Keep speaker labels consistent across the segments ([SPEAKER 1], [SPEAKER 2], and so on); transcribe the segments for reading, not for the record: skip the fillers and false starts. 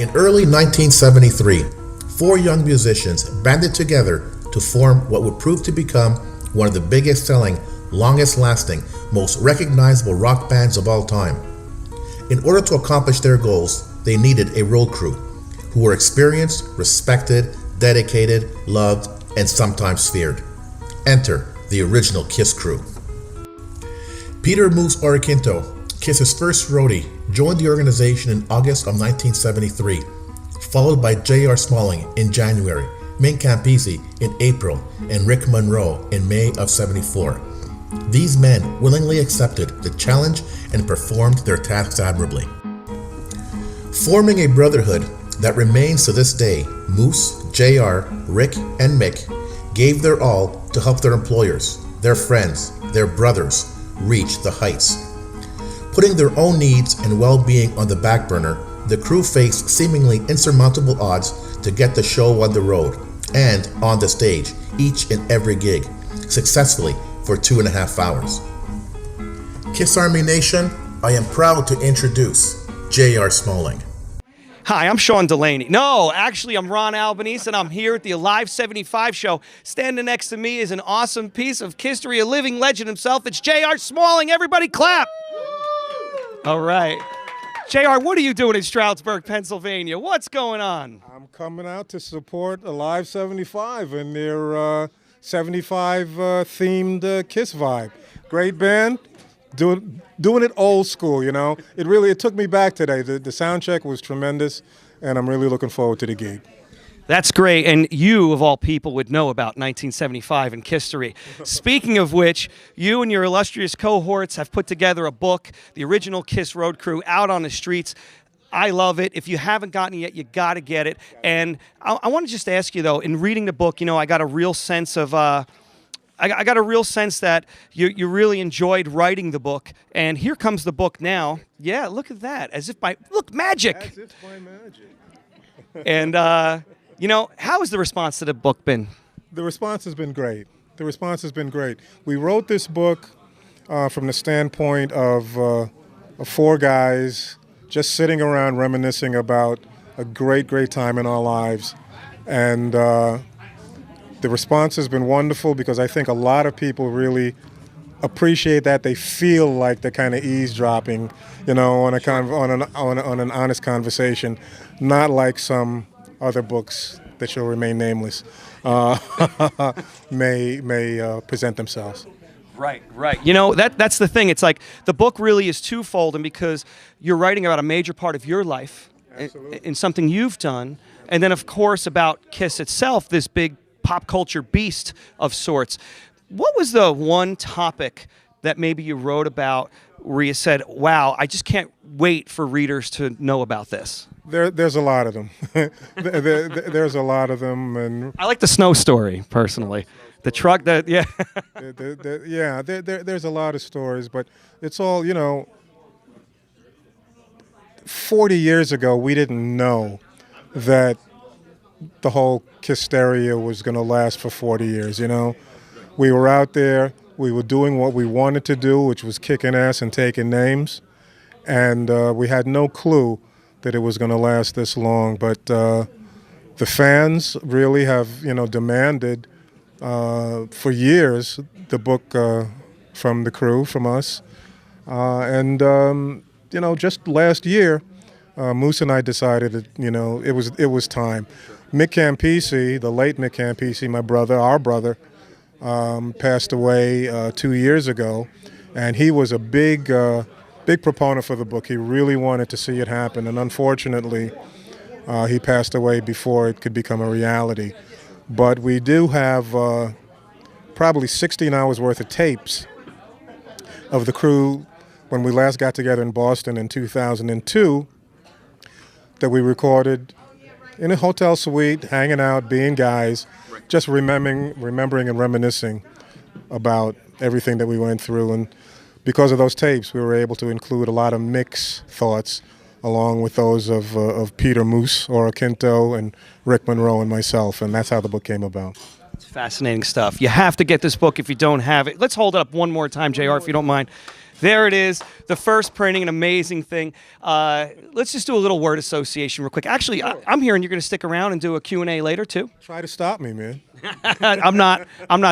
[SPEAKER 1] In early 1973, four young musicians banded together to form what would prove to become one of the biggest selling, longest lasting, most recognizable rock bands of all time. In order to accomplish their goals, they needed a road crew who were experienced, respected, dedicated, loved, and sometimes feared. Enter the original KISS Krew. Peter Moose Oroquinto, KISS's first roadie, joined the organization in August of 1973, followed by J.R. Smalling in January, Mick Campisi in April, and Rick Monroe in May of '74. These men willingly accepted the challenge and performed their tasks admirably. Forming a brotherhood that remains to this day, Moose, J.R., Rick, and Mick gave their all to help their employers, their friends, their brothers reach the heights. Putting their own needs and well-being on the back burner, the crew faced seemingly insurmountable odds to get the show on the road and on the stage each and every gig, successfully for 2.5 hours. KISS Army Nation, I am proud to introduce J.R. Smalling.
[SPEAKER 2] Hi, I'm Sean Delaney. No, actually, I'm Ron Albanese, and I'm here at the Alive 75 show. Standing next to me is an awesome piece of history, a living legend himself. It's J.R. Smalling. Everybody clap. All right. J.R., what are you doing in Stroudsburg, Pennsylvania? What's going on?
[SPEAKER 3] I'm coming out to support Alive 75 and their 75 themed KISS vibe. Great band. Doing it old school, you know. It took me back today. The sound check was tremendous, and I'm really looking forward to the gig.
[SPEAKER 2] That's great, and you, of all people, would know about 1975 and history. Speaking of which, you and your illustrious cohorts have put together a book, the original KISS Road Crew, out on the streets. I love it. If you haven't gotten it yet, you got to get it. And I want to just ask you, though, in reading the book, you know, I got a real sense of... I got a real sense that you really enjoyed writing the book, and here comes the book now. Yeah, look at that, as if by magic.
[SPEAKER 3] As if by magic.
[SPEAKER 2] And you know, how has the response to the book been?
[SPEAKER 3] The response has been great. The response has been great. We wrote this book from the standpoint of four guys just sitting around reminiscing about a great time in our lives, and. The response has been wonderful because I think a lot of people really appreciate that. They feel like they're kind of eavesdropping, you know, on an honest conversation, not like some other books that shall remain nameless may present themselves.
[SPEAKER 2] Right. You know, that's the thing. It's like the book really is twofold, and because you're writing about a major part of your life in something you've done, and then of course about KISS itself, this big pop culture beast of sorts. What was the one topic that maybe you wrote about where you said, wow, I just can't wait for readers to know about this?
[SPEAKER 3] There's a lot of them. There's a lot of them. And
[SPEAKER 2] I like the snow story, personally. The truck, yeah.
[SPEAKER 3] There's a lot of stories, but it's all, you know, 40 years ago, we didn't know that the whole hysteria was going to last for 40 years, you know. We were out there, we were doing what we wanted to do, which was kicking ass and taking names, and we had no clue that it was going to last this long. But the fans really have, you know, demanded for years the book from the crew, from us, and you know, just last year, Moose and I decided that, you know, it was time. Mick Campisi, the late Mick Campisi, my brother, our brother, passed away 2 years ago, and he was a big proponent for the book. He really wanted to see it happen, and unfortunately, he passed away before it could become a reality. But we do have probably 16 hours worth of tapes of the crew when we last got together in Boston in 2002 that we recorded in a hotel suite, hanging out, being guys, just remembering and reminiscing about everything that we went through. And because of those tapes, we were able to include a lot of Mick's thoughts along with those of Peter Moose Oroquinto and Rick Monroe and myself, and that's how the book came about.
[SPEAKER 2] It's fascinating stuff. You have to get this book if you don't have it. Let's hold it up one more time, JR, if you don't mind. There it is. The first printing, an amazing thing. Let's just do a little word association real quick. Actually,
[SPEAKER 3] Sure.
[SPEAKER 2] I'm hearing you're going to stick around and do a Q&A later too.
[SPEAKER 3] Try to stop me, man.
[SPEAKER 2] I'm not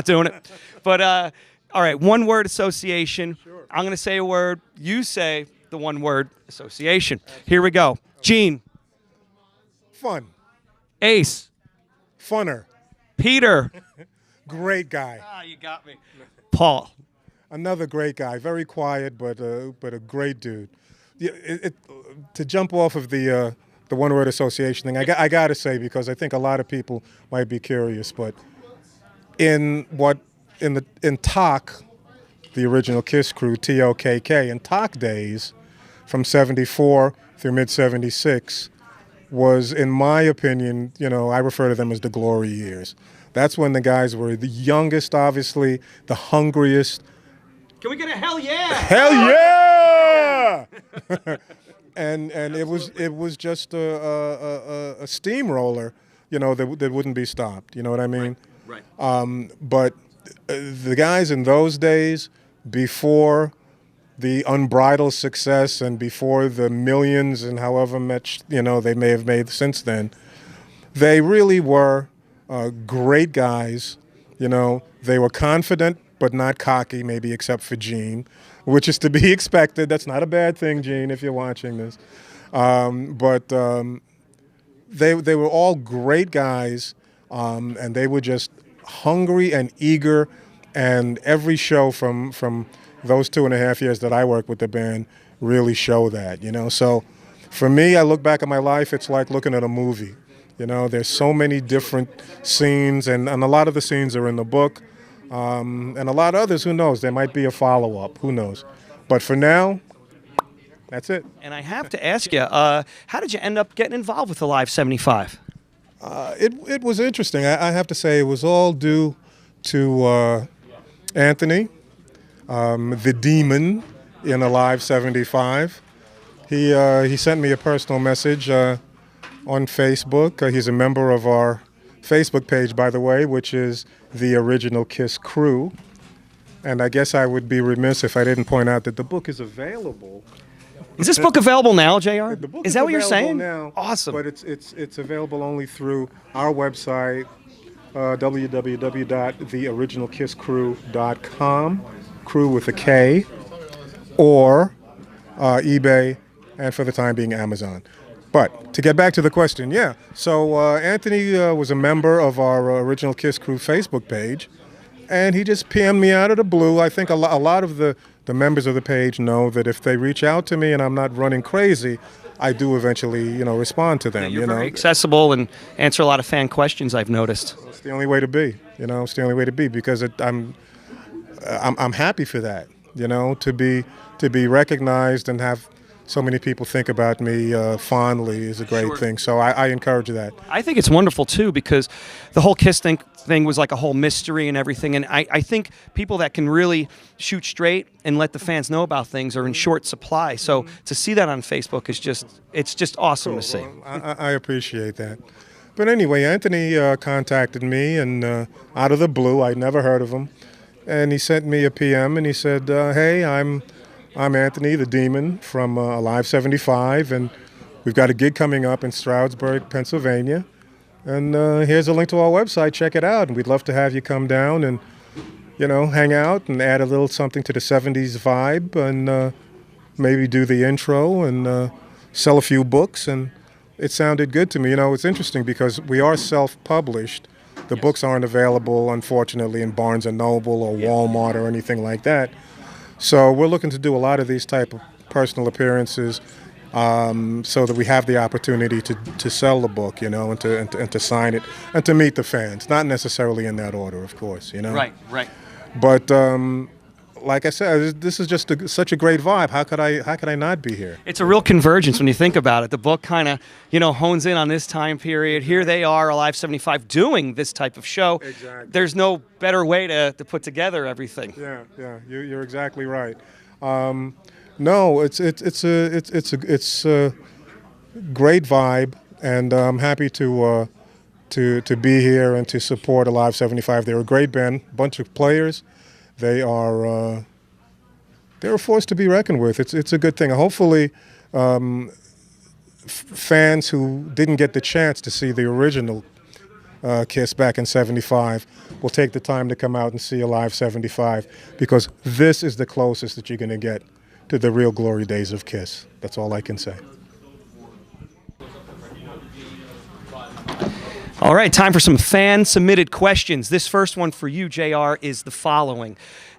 [SPEAKER 2] doing it. But all right, one word association. Sure. I'm going to say a word. You say the one word association. Here we go. Gene.
[SPEAKER 3] Fun.
[SPEAKER 2] Ace.
[SPEAKER 3] Funner.
[SPEAKER 2] Peter.
[SPEAKER 3] Great guy.
[SPEAKER 2] Ah, you got me. Paul.
[SPEAKER 3] Another great guy. Very quiet, but a great dude. Yeah, to jump off of the one-word association thing, I got to say, because I think a lot of people might be curious, but in TOKK, the original KISS Krew, TOKK, in TOKK days, from '74 through mid-'76, was, in my opinion, I refer to them as the glory years. That's when the guys were the youngest, obviously, the hungriest.
[SPEAKER 2] Can we get a hell yeah?
[SPEAKER 3] Hell yeah! and it was just a steamroller, that wouldn't be stopped. You know what I mean?
[SPEAKER 2] Right.
[SPEAKER 3] But the guys in those days, before the unbridled success and before the millions and however much they may have made since then, they really were great guys. They were confident but not cocky, maybe except for Gene, which is to be expected. That's not a bad thing, Gene, if you're watching this. But they were all great guys, and they were just hungry and eager. And every show from those 2.5 years that I worked with the band really show that, So for me, I look back at my life, it's like looking at a movie. There's so many different scenes, and a lot of the scenes are in the book. And a lot of others, who knows? There might be a follow-up. Who knows? But for now, that's it.
[SPEAKER 2] And I have to ask you, how did you end up getting involved with Alive 75?
[SPEAKER 3] It was interesting. I have to say it was all due to Anthony, the demon in Alive 75. He sent me a personal message on Facebook. He's a member of our Facebook page, by the way, which is the original KISS Krew. And I guess I would be remiss if I didn't point out that the book is available.
[SPEAKER 2] Is this book available now, JR?
[SPEAKER 3] The book
[SPEAKER 2] is that what you're saying?
[SPEAKER 3] Now,
[SPEAKER 2] awesome.
[SPEAKER 3] But it's available only through our website, www.theoriginalkisskrew.com, Krew with a K, or eBay, and for the time being, Amazon. But to get back to the question, yeah. So Anthony was a member of our original KISS Krew Facebook page, and he just PM'd me out of the blue. I think a lot of the members of the page know that if they reach out to me and I'm not running crazy, I do eventually, respond to them.
[SPEAKER 2] Yeah, you're very accessible and answer a lot of fan questions, I've noticed.
[SPEAKER 3] It's the only way to be. It's the only way to be, because I'm happy for that. To be recognized and have so many people think about me fondly is a great thing. So I encourage that.
[SPEAKER 2] I think it's wonderful, too, because the whole KISS thing was like a whole mystery and everything. And I think people that can really shoot straight and let the fans know about things are in short supply. So to see that on Facebook is it's just awesome to see.
[SPEAKER 3] Well, I appreciate that. But anyway, Anthony contacted me, and out of the blue, I'd never heard of him. And he sent me a PM, and he said, hey, I'm Anthony, the Demon, from Alive 75, and we've got a gig coming up in Stroudsburg, Pennsylvania. And here's a link to our website. Check it out. And we'd love to have you come down and, hang out and add a little something to the 70s vibe, and maybe do the intro and sell a few books. And it sounded good to me. It's interesting because we are self-published. The books aren't available, unfortunately, in Barnes & Noble or Walmart or anything like that. So we're looking to do a lot of these type of personal appearances, so that we have the opportunity to sell the book, and to sign it and to meet the fans. Not necessarily in that order, of course,
[SPEAKER 2] Right.
[SPEAKER 3] But like I said, this is just such a great vibe. How could I not be here?
[SPEAKER 2] It's a real convergence when you think about it. The book kind of, hones in on this time period. Here they are, Alive 75, doing this type of show.
[SPEAKER 3] Exactly.
[SPEAKER 2] There's no better way to put together everything.
[SPEAKER 3] Yeah, you're exactly right. No, it's a great vibe, and I'm happy to be here and to support Alive 75. They're a great band, bunch of players. They are they're a force to be reckoned with. It's a good thing. Hopefully, fans who didn't get the chance to see the original KISS back in '75 will take the time to come out and see a live '75, because this is the closest that you're going to get to the real glory days of KISS. That's all I can say.
[SPEAKER 2] All right, time for some fan-submitted questions. This first one for you, JR, is the following.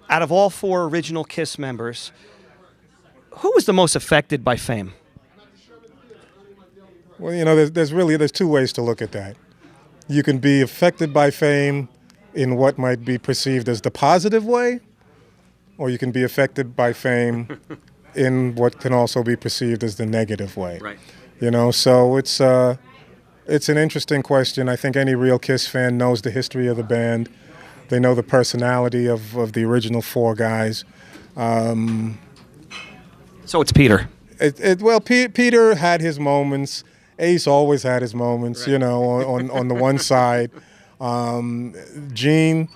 [SPEAKER 2] Out of all 4 original KISS members, who was the most affected by fame?
[SPEAKER 3] Well, you know, there's 2 ways to look at that. You can be affected by fame in what might be perceived as the positive way, or you can be affected by fame in what can also be perceived as the negative way.
[SPEAKER 2] Right.
[SPEAKER 3] You know, so it's an interesting question. I think any real KISS fan knows the history of the band. They know the personality of the original 4 guys.
[SPEAKER 2] So it's Peter.
[SPEAKER 3] Well, Peter had his moments. Ace always had his moments, right. You know, on the one side. Gene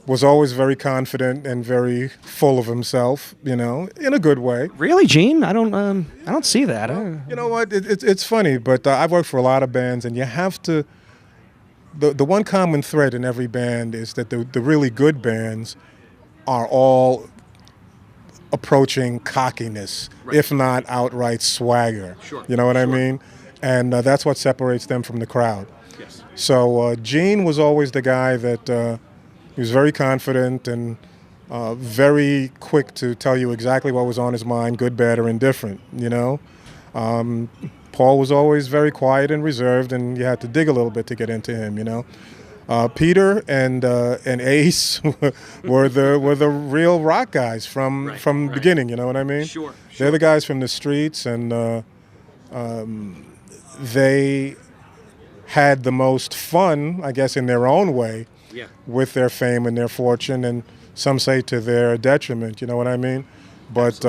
[SPEAKER 3] was always very confident and very full of himself, you know, in a good way.
[SPEAKER 2] Really, Gene? I don't see that.
[SPEAKER 3] You know what? It's funny, but I've worked for a lot of bands, and you have to. The one common thread in every band is that the really good bands are all approaching cockiness, right. If not outright swagger.
[SPEAKER 2] Sure.
[SPEAKER 3] You know what I mean? And that's what separates them from the crowd.
[SPEAKER 2] Yes.
[SPEAKER 3] So Gene was always the guy that he was very confident and very quick to tell you exactly what was on his mind, good, bad, or indifferent, you know. Paul was always very quiet and reserved, and you had to dig a little bit to get into him, you know. Peter and Ace were the real rock guys from the beginning, you know what I mean?
[SPEAKER 2] Sure.
[SPEAKER 3] They're the guys from the streets, and they had the most fun, I guess, in their own way, yeah, with their fame and their fortune, and some say to their detriment. You know what I mean? But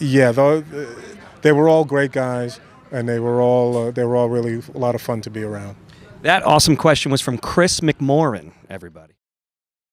[SPEAKER 3] yeah, they were all great guys, and they were all really a lot of fun to be around.
[SPEAKER 2] That awesome question was from Chris McMorrin, everybody.